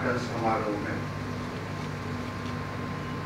उद्घाटन समारोह में।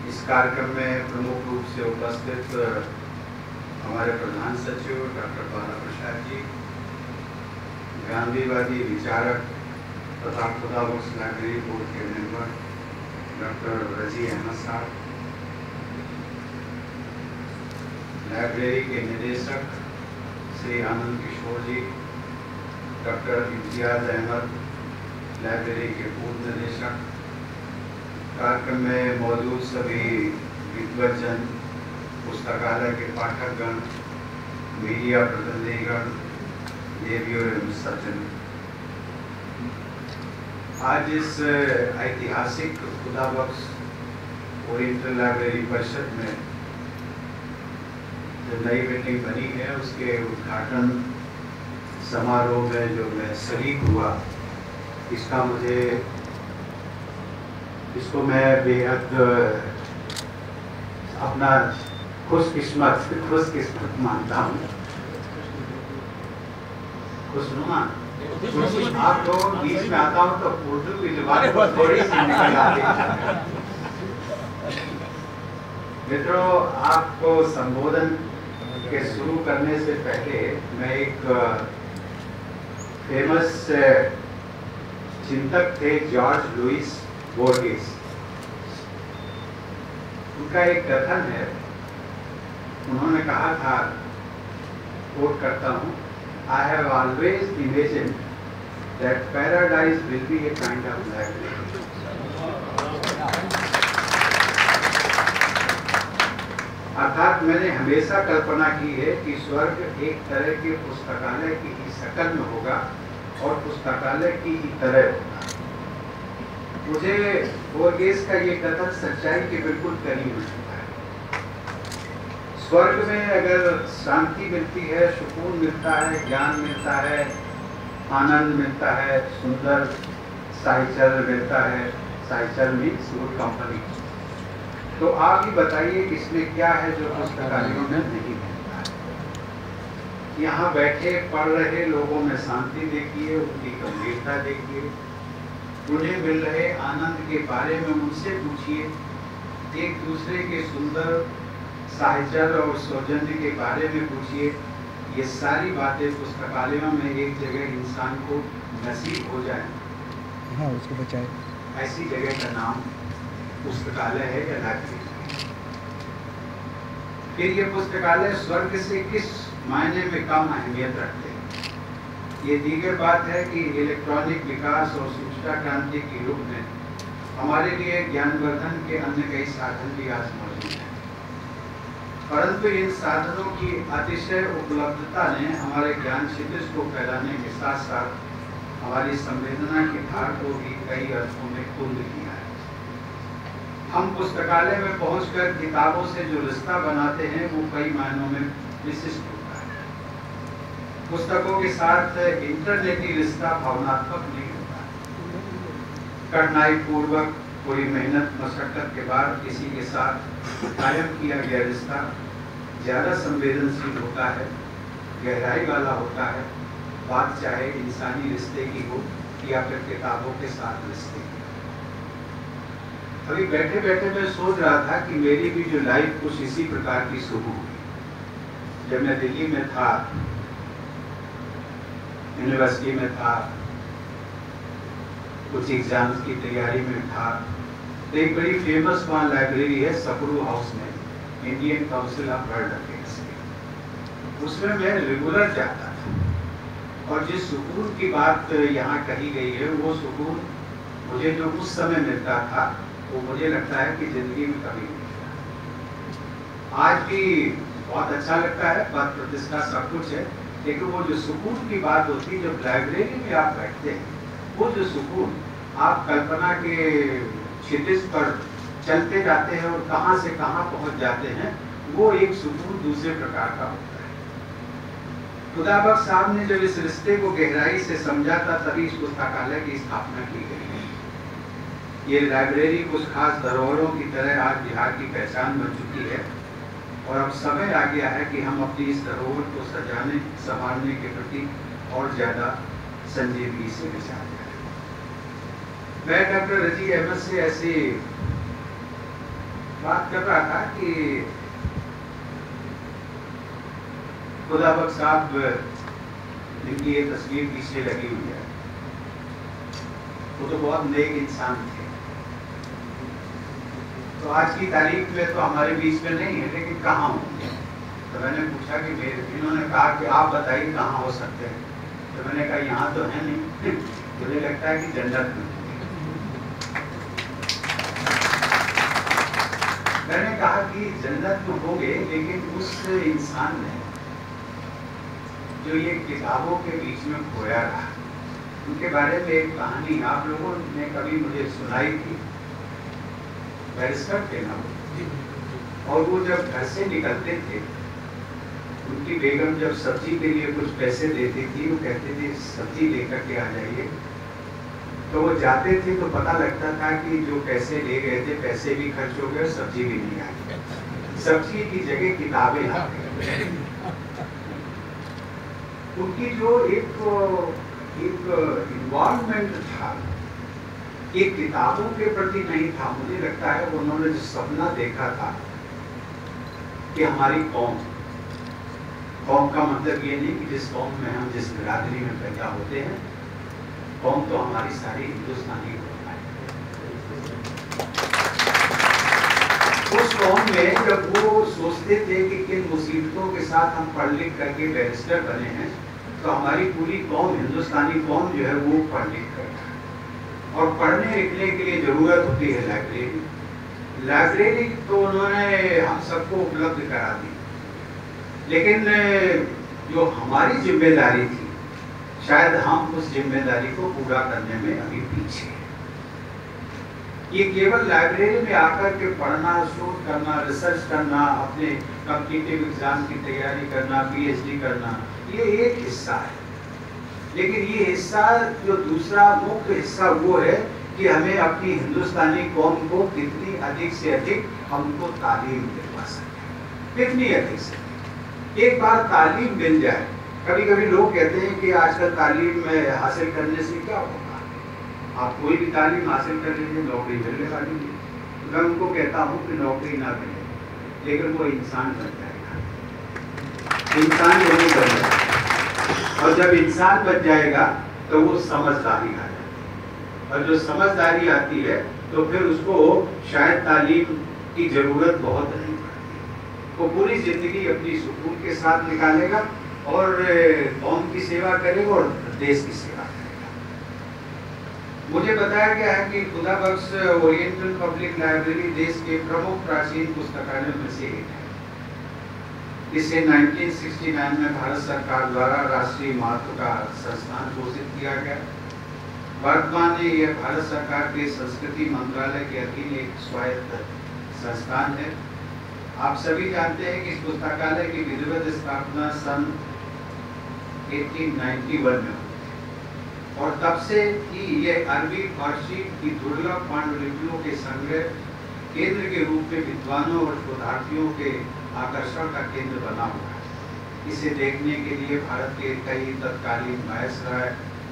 इस कार्यक्रम में प्रमुख रूप से उपस्थित हमारे प्रधान सचिव डॉक्टर बाला प्रसाद जी, गांधीवादी विचारक तथा खुदा बख्श लाइब्रेरी बोर्ड के मेंबर डॉक्टर रजी अहमद साहब, लाइब्रेरी के निदेशक श्री आनंद किशोर जी, डॉक्टर इम्तियाज अहमद, लाइब्रेरी के पूर्व निदेशक, कार्यक्रम में मौजूद सभी विद्वज्जन, पुस्तकालय के पाठकगण, मीडिया प्रतिनिधिगण, देवियों एवं सज्जन, आज इस ऐतिहासिक खुदा बख्श ओरिएंटल लाइब्रेरी परिषद में जो नई बिल्डिंग बनी है उसके उद्घाटन समारोह में जो मैं शरीक हुआ, इसको मैं बेहद अपना खुशकिस्मत मानता हूँ। खुशनुमा आप लोग बीच में आता हूँ तो उर्दू की जुबान थोड़ी सी निकल आती है। मित्रों, आपको संबोधन के शुरू करने से पहले मैं एक फेमस चिंतक थे जॉर्ज लुइस बोर्गेस, उनका एक कथन है। उन्होंने कहा था, कोट करता हूँ, I have always imagined that paradise will be a kind of library. अर्थात मैंने हमेशा कल्पना की है कि स्वर्ग एक तरह के पुस्तकालय की ही शक्ल में होगा और पुस्तकालय की ही तरह होगा। मुझे बोर्गेस का ये कथन सच्चाई के बिल्कुल करीब लगता है। स्वर्ग में अगर शांति मिलती है, सुकून मिलता है, ज्ञान मिलता है, आनंद मिलता है, सुंदर साहिचर्य मिलता है, साहिचर्य मीन्स गुड कंपनी, तो आप ही बताइए इसमें क्या है जो पुस्तकालयों में नहीं मिलता है। यहाँ बैठे पढ़ रहे लोगों में शांति देखिए, उनकी गंभीरता देखिए, उन्हें मिल रहे आनंद के बारे में उनसे पूछिए, एक दूसरे के सुंदर साहिचर्य और सौजन्य के बारे में पूछिए। ये सारी बातें पुस्तकालयों में एक जगह इंसान को नसीब हो जाए, हाँ, उसको बचाए, ऐसी जगह का नाम पुस्तकालय है या लाइब्रेरी। फिर ये पुस्तकालय स्वर्ग से किस मायने में कम अहमियत रखते हैं। ये दीगर बात है कि इलेक्ट्रॉनिक विकास और सूचना क्रांति के युग में हमारे लिए ज्ञानवर्धन के अन्य कई साधन भी आज मौजूद हैं, परंतु इन साधनों की अतिशय उपलब्धता ने हमारे ज्ञान क्षितिज को फैलाने के साथ साथ हमारी संवेदना की धार को भी कई अर्थों में कुंद किया है। हम पुस्तकालय में पहुंचकर किताबों से जो रिश्ता बनाते हैं वो कई मायनों में विशिष्ट होता है। पुस्तकों के साथ इंटरनेटी रिश्ता भावनात्मक नहीं होता है। कठिनाई पूर्वक पूरी मेहनत मशक्कत के बाद किसी के साथ कायम किया गया रिश्ता ज़्यादा संवेदनशील होता है, गहराई वाला होता है, बात चाहे इंसानी रिश्ते की हो या फिर किताबों के साथ रिश्ते की। अभी बैठे बैठे मैं सोच रहा था कि मेरी भी जो लाइफ कुछ इसी प्रकार की शुरू हुई। जब मैं दिल्ली में था, यूनिवर्सिटी में था, कुछ एग्जाम्स की तैयारी में था, तो एक बड़ी फेमस वहाँ लाइब्रेरी है सकरू हाउस में, Indian council of world affairs, उसमें मैं रेगुलर जाता था। और जिस सुकून की बात यहाँ कही गई है वो सुकून मुझे जो उस समय मिलता था वो मुझे लगता है कि जिंदगी में कभी नहीं मिला। आज भी बहुत अच्छा लगता है, पद प्रतिष्ठा सब कुछ है, लेकिन वो जो सुकून की बात होती है, जब लाइब्रेरी में आप बैठते हैं, वो जो सुकून आप कल्पना के क्षितिज पर चलते जाते हैं और कहाँ से कहाँ पहुँच जाते हैं, वो एक सुकून दूसरे प्रकार का होता है। खुदा बख्श साहब ने जब इस रिश्ते को गहराई से समझा था तभी इस पुस्तकालय की स्थापना की गई है। ये लाइब्रेरी कुछ खास धरोहरों की तरह आज बिहार की पहचान बन चुकी है और अब समय आ गया है कि हम अपनी इस धरोहर को सजाने संभालने के प्रति और ज़्यादा संजीदगी से विचार करें। मैं डॉक्टर रजी अहमद से ऐसी बात कर रहा था कि खुदा बख्श साहब जिनकी ये तस्वीर पीछे लगी हुई है, वो तो बहुत नेक इंसान थे। तो आज की तारीख में तो हमारे बीच में नहीं है, लेकिन कहाँ होंगे? तो मैंने पूछा कि इन्होंने कहा कि आप बताइए कहाँ हो सकते हैं। तो मैंने कहा यहाँ तो है नहीं मुझे लगता है कि जन्नत में। मैंने कहा कि जन्नत में होंगे, लेकिन उस इंसान ने जो ये किताबों के बीच में खोया रहा, उनके बारे में एक कहानी आप लोगों ने कभी मुझे सुनाई थी। बैरिस्टर थे ना वो, और वो जब घर से निकलते थे, उनकी बेगम जब सब्जी के लिए कुछ पैसे देती थी, वो कहते थे सब्जी लेकर के आ जाइए। तो वो जाते थे तो पता लगता था कि जो पैसे ले गए थे पैसे भी खर्च हो गए, सब्जी भी नहीं आई। सब्जी की जगह किताबें आ गई। उनकी जो एक इन्वॉल्वमेंट था, एक किताबों के प्रति नहीं था। मुझे लगता है उन्होंने जो सपना देखा था कि हमारी कौम का मतलब ये नहीं कि जिस कौम में हम जिस बिरादरी में पैदा होते हैं, कौम तो हमारी सारी हिंदुस्तानी होता है। उस कौम में जब वो सोचते थे कि किन मुसीबतों के साथ हम पढ़ लिख करके बैरिस्टर बने हैं, तो हमारी पूरी कौम, हिंदुस्तानी कौम जो है वो पढ़ लिख कर, और पढ़ने लिखने के लिए जरूरत होती है लाइब्रेरी। लाइब्रेरी तो उन्होंने हम सबको उपलब्ध करा दी, लेकिन जो हमारी जिम्मेदारी थी, शायद हम उस जिम्मेदारी को पूरा करने में अभी पीछे हैं। ये केवल लाइब्रेरी में आकर के पढ़ना, शोध करना, रिसर्च करना, अपने कॉम्पिटिटिव एग्जाम की तैयारी करना, पीएचडी करना, ये एक हिस्सा है। लेकिन ये हिस्सा, जो दूसरा मुख्य हिस्सा वो है कि हमें अपनी हिंदुस्तानी कौम को कितनी अधिक से अधिक हमको तालीम दिलवा सके, कितनी अधिक से। एक बार तालीम मिल जाए, कभी कभी लोग कहते हैं कि आजकल तालीम हासिल करने से क्या होगा, आप कोई भी तालीम हासिल कर लीजिए, नौकरी मिलने वाली है। मैं उनको कहता हूँ कि नौकरी ना मिले, लेकिन वो इंसान बन जाएगा, इंसान जरूर बन जाएगा। और जब इंसान बन जाएगा तो वो समझदारी आ जाती है, और जो समझदारी आती है तो फिर उसको शायद तालीम की जरूरत बहुत नहीं पड़ती। वो पूरी जिंदगी अपनी सुकून के साथ निकालेगा और कौम की सेवा करेगा और देश की सेवा करेगा। मुझे बताया गया है कि खुदा बख्श ओरिएंटल पब्लिक लाइब्रेरी देश के प्रमुख प्राचीन पुस्तकालयों में से एक है। इसे 1969 में भारत सरकार द्वारा राष्ट्रीय महत्व का संस्थान घोषित किया गया। वर्तमान में यह भारत सरकार के संस्कृति मंत्रालय के अधीन एक स्वायत्त संस्थान है। आप सभी जानते हैं कि इस पुस्तकालय की विधिवत स्थापना सन 1891 में हुई, और तब से ही यह अरबी फारसी की दुर्लभ पांडुलिपियों के संग्रह केंद्र के रूप में विद्वानों और शोधार्थियों के आकर्षण का केंद्र बना हुआ है। इसे देखने के लिए भारत के कई तत्कालीन वायसराय,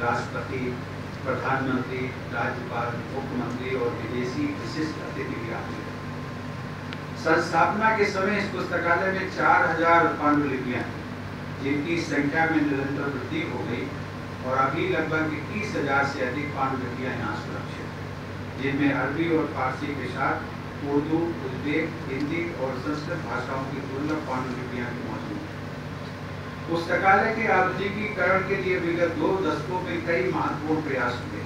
राष्ट्रपति, प्रधानमंत्री, राज्यपाल, मुख्यमंत्री और विदेशी विशिष्ट अतिथि भी आते हैं। संस्थापना के समय इस पुस्तकालय में 4000 पांडुलिपियां, जिनकी संख्या में निरंतर वृद्धि हो गई, और अभी लगभग 21,000 से अधिक पांडुलिपियां यहाँ सुरक्षित हैं, जिनमें अरबी और फारसी के साथ उर्दू, उज़्बेक, हिंदी और संस्कृत भाषाओं की दुर्लभ पांडुलिपियां मौजूद हैं। पुस्तकालय के आधुनिकीकरण के लिए विगत 2 दशकों में कई महत्वपूर्ण प्रयास हुए।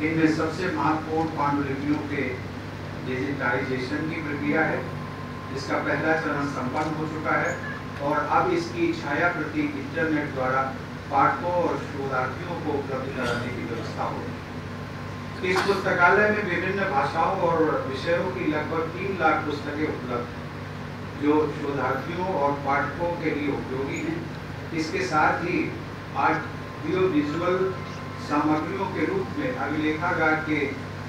इनमें सबसे महत्वपूर्ण पांडुलिपियों के डिजिटाइजेशन की प्रक्रिया है, जिसका पहला चरण संपन्न हो चुका है, और अब इसकी छाया प्रति इंटरनेट द्वारा पाठकों और शोधार्थियों को उपलब्ध कराने की व्यवस्था हो रही है। इस पुस्तकालय में विभिन्न भाषाओं और विषयों की लगभग 3 लाख पुस्तकें उपलब्ध हैं, जो शोधार्थियों और पाठकों के लिए उपयोगी हैं। इसके साथ ही ऑडियो विजुअल सामग्रियों के रूप में अभिलेखागार के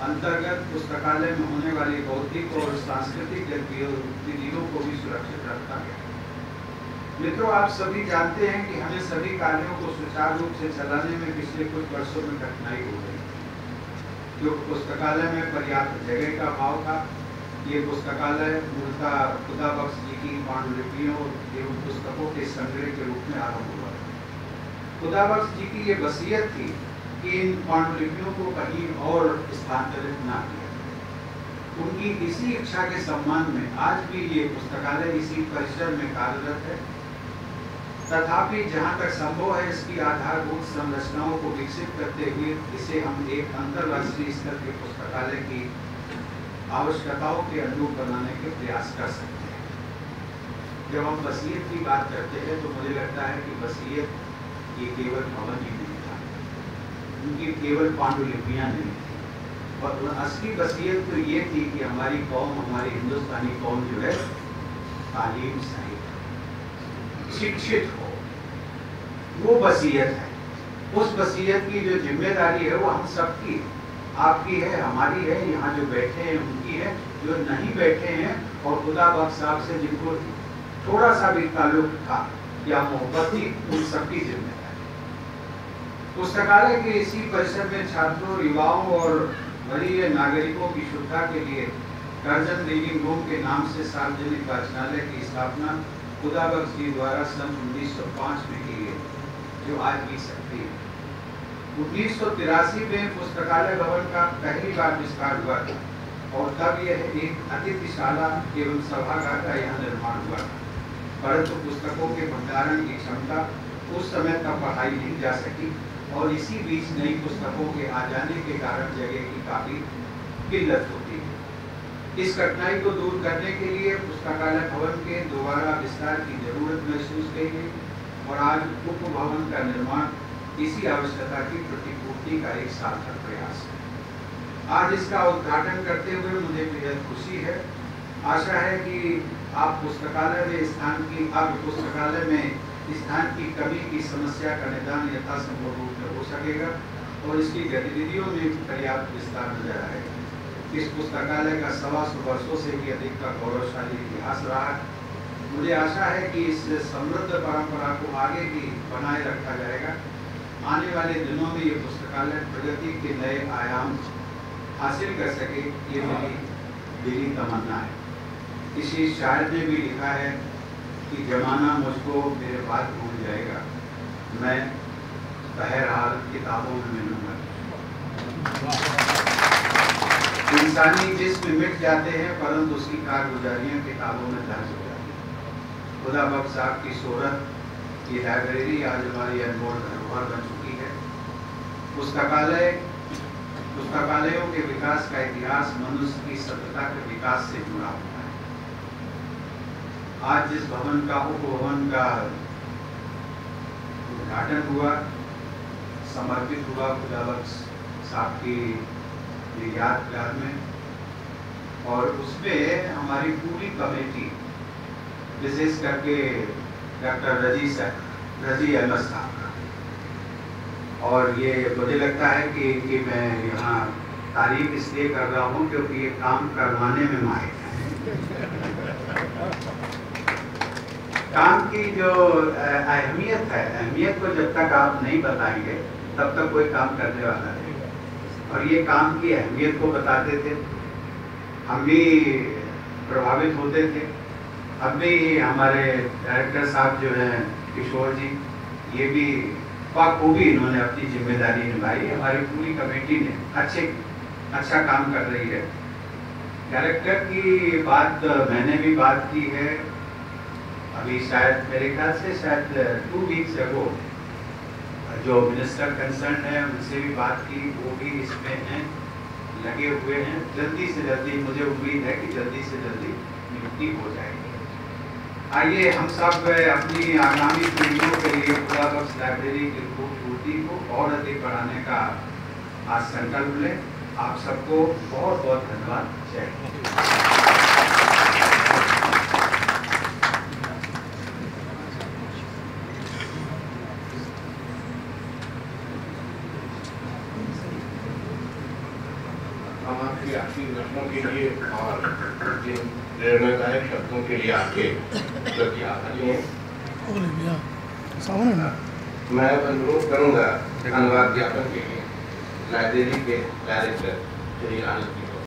अंतर्गत पुस्तकालय में होने वाली बौद्धिक और सांस्कृतिक गतिविधियों को भी सुरक्षित रखा गया। मित्रों, आप सभी जानते हैं कि हमें सभी कार्यों को सुचारू रूप से चलाने में पिछले कुछ वर्षों में कठिनाई हो रही है। जो पुस्तकालय में पर्याप्त जगह का अभाव था। ये पुस्तकालय मूलतः खुदा बख्श जी की पांडुलिपियों एवं पुस्तकों के संग्रह के रूप में आरंभ हुआ। खुदा बख्श जी की ये वसीयत थी कि इन पांडुलिपियों को कहीं और स्थानांतरित ना किया जाए। उनकी इसी इच्छा के सम्मान में आज भी ये पुस्तकालय इसी परिसर में कार्यरत है। तथापि जहाँ तक संभव है इसकी आधारभूत संरचनाओं को विकसित करते हुए इसे हम एक अंतर्राष्ट्रीय स्तर के पुस्तकालय की आवश्यकताओं के अनुरूप बनाने के प्रयास कर सकते हैं। जब हम वसीयत की बात करते हैं तो मुझे लगता है कि वसीयत ये केवल भवन ही नहीं था, उनकी केवल पांडुलिपियां नहीं थी, और असली वसीयत तो ये थी कि हमारी कौम, हमारी हिंदुस्तानी कौम जो है तालीम सहित शिक्षित हो, वो वसीयत है। उस वसीयत की जो जिम्मेदारी है वो हम सबकी है, आपकी है, हमारी है, यहाँ जो बैठे हैं उनकी है, जो नहीं बैठे हैं और खुदा बख्श साहब से जिनको थोड़ा सा भी ताल्लुक था या मोहब्बत थी, उन सबकी जिम्मेदारी। पुस्तकालय के इसी परिसर में छात्रों, युवाओं और वरीय नागरिकों की सुविधा के लिए कर्जन रीडिंग रूम के नाम से सार्वजनिक वाचनालय की स्थापना खुदा बख्श जी द्वारा सन 1905 में की गई, जो आज भी सक्रिय है। 1983 में पुस्तकालय भवन का पहली बार विस्तार हुआ था और तब यह एक अतिथिशाला एवं सभागार का यहाँ निर्माण हुआ था, परंतु पुस्तकों के भंडारण की क्षमता उस समय तक बढ़ाई नहीं जा सकी और इसी बीच नई पुस्तकों के आ जाने के कारण जगह की काफी किल्लत होती है। इस कठिनाई को दूर करने के लिए पुस्तकालय भवन के दोबारा विस्तार की जरूरत महसूस की गई और आज उप भवन का निर्माण इसी आवश्यकता की प्रतिपूर्ति का एक सार्थक प्रयास है। आज इसका उद्घाटन करते हुए मुझे बेहद खुशी है। आशा है कि आप पुस्तकालय में पुस्तकालय में स्थान की कमी की समस्या का निदान यथासंभव रूप में हो सकेगा और इसकी गतिविधियों में पर्याप्त विस्तार नजर आएगा। इस पुस्तकालय का 125 वर्षों से भी अधिक का गौरवशाली इतिहास रहा है। मुझे आशा है कि इस समृद्ध परंपरा को आगे भी बनाए रखा जाएगा। आने वाले दिनों में ये पुस्तकालय प्रगति के नए आयाम हासिल कर सके, ये मेरी दिली तमन्ना है। किसी शायर ने भी लिखा है कि जमाना मुझको मेरे बाद भूल जाएगा, मैं बहरहाल किताबों में मिलूंगा। इंसानी जिस्म मिट जाते हैं परंतु उसकी कारगुजारियां किताबों में दर्ज हो जाती हैं। खुदा बख्श साहब की शोहरत की लाइब्रेरी आज हमारी अनमोल धरोहर बन चुकी है। पुस्तकालयों के विकास का इतिहास मनुष्य की सभ्यता के विकास से जुड़ा हुआ है। आज जिस भवन का उपभवन का उद्घाटन हुआ, समर्पित हुआ खुदा बख्श साहब की यादगार में, और उसमें हमारी पूरी कमेटी विशेष करके डॉक्टर रजी अहमद साहब का, और ये मुझे लगता है कि मैं यहाँ तारीफ इसलिए कर रहा हूँ क्योंकि ये काम करवाने में माहिर है। काम की जो अहमियत है, अहमियत को जब तक आप नहीं बताएंगे तब तक कोई काम करने वाला नहीं। और ये काम की अहमियत को बताते थे, हम भी प्रभावित होते थे। अब भी हमारे डायरेक्टर साहब जो हैं किशोर जी, ये भी बखूबी इन्होंने अपनी जिम्मेदारी निभाई। हमारी पूरी कमेटी ने अच्छा काम कर रही है। डायरेक्टर की बात मैंने भी बात की है, अभी शायद मेरे ख्याल से शायद 2 वीक्स अगो जो मिनिस्टर कंसर्न है उनसे भी बात की, वो भी इसमें हैं, लगे हुए हैं। जल्दी से जल्दी, मुझे उम्मीद है कि जल्दी से जल्दी नियुक्ति हो जाएगी। आइए हम सब अपनी आगामी पीढ़ियों के लिए खुदा बख्श लाइब्रेरी की खूबसूरती को और अधिक बढ़ाने का आज संकल्प लें। आप सबको बहुत बहुत धन्यवाद। जय हिंद। हम आपकी आखिरी नज़रों के लिए और जिन प्रेरणादायक शब्दों के लिए आपके प्रति आभारी हूँ। मैं अनुरोध करूँगा धन्यवाद ज्ञापन के लिए लाइब्रेरी के डायरेक्टर यही हालत है।